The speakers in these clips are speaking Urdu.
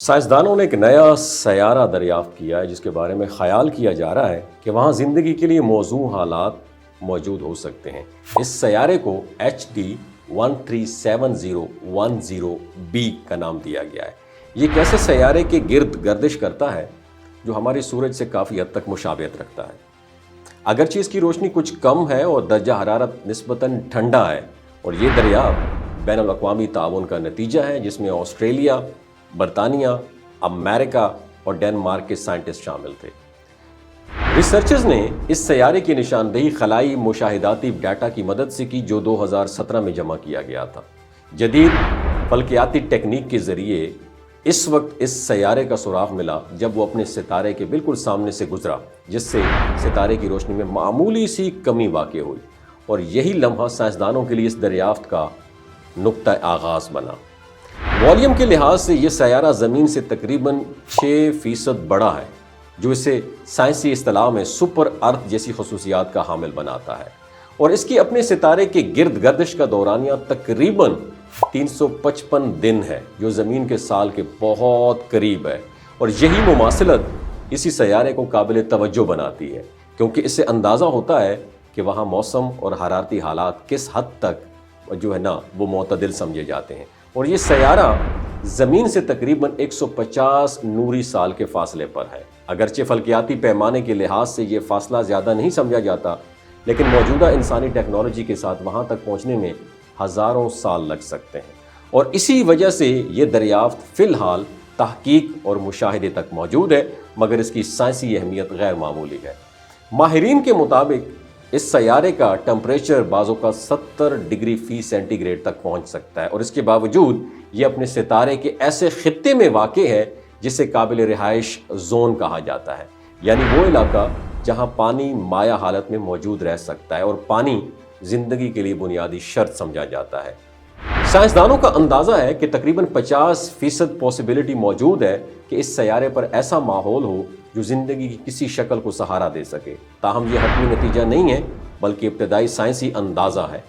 سائنسدانوں نے ایک نیا سیارہ دریافت کیا ہے جس کے بارے میں خیال کیا جا رہا ہے کہ وہاں زندگی کے لیے موزوں حالات موجود ہو سکتے ہیں۔ اس سیارے کو HD137010b کا نام دیا گیا ہے۔ یہ ایک ایسے سیارے کے گرد گردش کرتا ہے جو ہمارے سورج سے کافی حد تک مشابہت رکھتا ہے۔ اگرچہ اس کی روشنی کچھ کم ہے اور درجہ حرارت نسبتاً ٹھنڈا ہے، اور یہ دریافت بین الاقوامی تعاون کا نتیجہ ہے جس میں آسٹریلیا، برطانیہ، امریکہ اور ڈنمارک کے سائنٹسٹ شامل تھے۔ ریسرچرز نے اس سیارے کی نشاندہی خلائی مشاہداتی ڈیٹا کی مدد سے کی جو 2017 میں جمع کیا گیا تھا۔ جدید فلکیاتی ٹیکنیک کے ذریعے اس وقت اس سیارے کا سراغ ملا جب وہ اپنے ستارے کے بالکل سامنے سے گزرا، جس سے ستارے کی روشنی میں معمولی سی کمی واقع ہوئی، اور یہی لمحہ سائنسدانوں کے لیے اس دریافت کا نقطہ آغاز بنا۔ والیوم کے لحاظ سے یہ سیارہ زمین سے تقریباً 6% بڑا ہے، جو اسے سائنسی اصطلاح میں سپر ارتھ جیسی خصوصیات کا حامل بناتا ہے، اور اس کی اپنے ستارے کے گرد گردش کا دورانیہ تقریباً 355 دن ہے، جو زمین کے سال کے بہت قریب ہے، اور یہی مماثلت اسی سیارے کو قابل توجہ بناتی ہے، کیونکہ اس سے اندازہ ہوتا ہے کہ وہاں موسم اور حرارتی حالات کس حد تک وہ معتدل سمجھے جاتے ہیں۔ اور یہ سیارہ زمین سے تقریباً 150 نوری سال کے فاصلے پر ہے۔ اگرچہ فلکیاتی پیمانے کے لحاظ سے یہ فاصلہ زیادہ نہیں سمجھا جاتا، لیکن موجودہ انسانی ٹیکنالوجی کے ساتھ وہاں تک پہنچنے میں ہزاروں سال لگ سکتے ہیں، اور اسی وجہ سے یہ دریافت فی الحال تحقیق اور مشاہدے تک موجود ہے، مگر اس کی سائنسی اہمیت غیر معمولی ہے۔ ماہرین کے مطابق اس سیارے کا ٹمپریچر بعض اوقات 70 ڈگری فی سینٹی گریڈ تک پہنچ سکتا ہے، اور اس کے باوجود یہ اپنے ستارے کے ایسے خطے میں واقع ہے جسے قابل رہائش زون کہا جاتا ہے، یعنی وہ علاقہ جہاں پانی مائع حالت میں موجود رہ سکتا ہے، اور پانی زندگی کے لیے بنیادی شرط سمجھا جاتا ہے۔ سائنسدانوں کا اندازہ ہے کہ تقریباً 50% پاسبلٹی موجود ہے کہ اس سیارے پر ایسا ماحول ہو جو زندگی کی کسی شکل کو سہارا دے سکے۔ تاہم یہ حتمی نتیجہ نہیں ہے، بلکہ ابتدائی سائنسی اندازہ ہے۔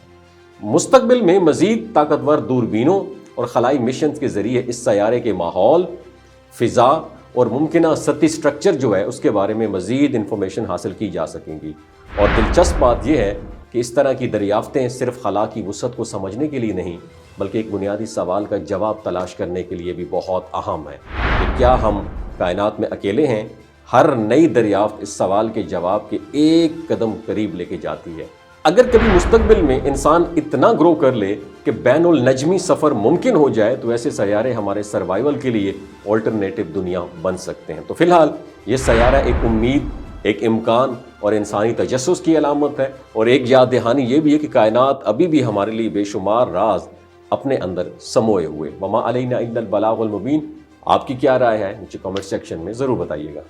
مستقبل میں مزید طاقتور دوربینوں اور خلائی مشنز کے ذریعے اس سیارے کے ماحول، فضا اور ممکنہ سطحی سٹرکچر جو ہے اس کے بارے میں مزید انفارمیشن حاصل کی جا سکیں گی، اور دلچسپ بات یہ ہے کہ اس طرح کی دریافتیں صرف خلا کی وسعت کو سمجھنے کے لیے نہیں، بلکہ ایک بنیادی سوال کا جواب تلاش کرنے کے لیے بھی بہت اہم ہے کہ کیا ہم کائنات میں اکیلے ہیں؟ ہر نئی دریافت اس سوال کے جواب کے ایک قدم قریب لے کے جاتی ہے۔ اگر کبھی مستقبل میں انسان اتنا گرو کر لے کہ بین النجمی سفر ممکن ہو جائے تو ایسے سیارے ہمارے سروائیول کے لیے آلٹرنیٹو دنیا بن سکتے ہیں۔ تو فی الحال یہ سیارہ ایک امید، ایک امکان اور انسانی تجسس کی علامت ہے، اور ایک یاد دہانی یہ بھی ہے کہ کائنات ابھی بھی ہمارے لیے بے شمار راز اپنے اندر سموئے ہوئے۔ وما علینا الا البلاغ المبین۔ آپ کی کیا رائے ہے؟ نیچے کمنٹ سیکشن میں ضرور بتائیے گا۔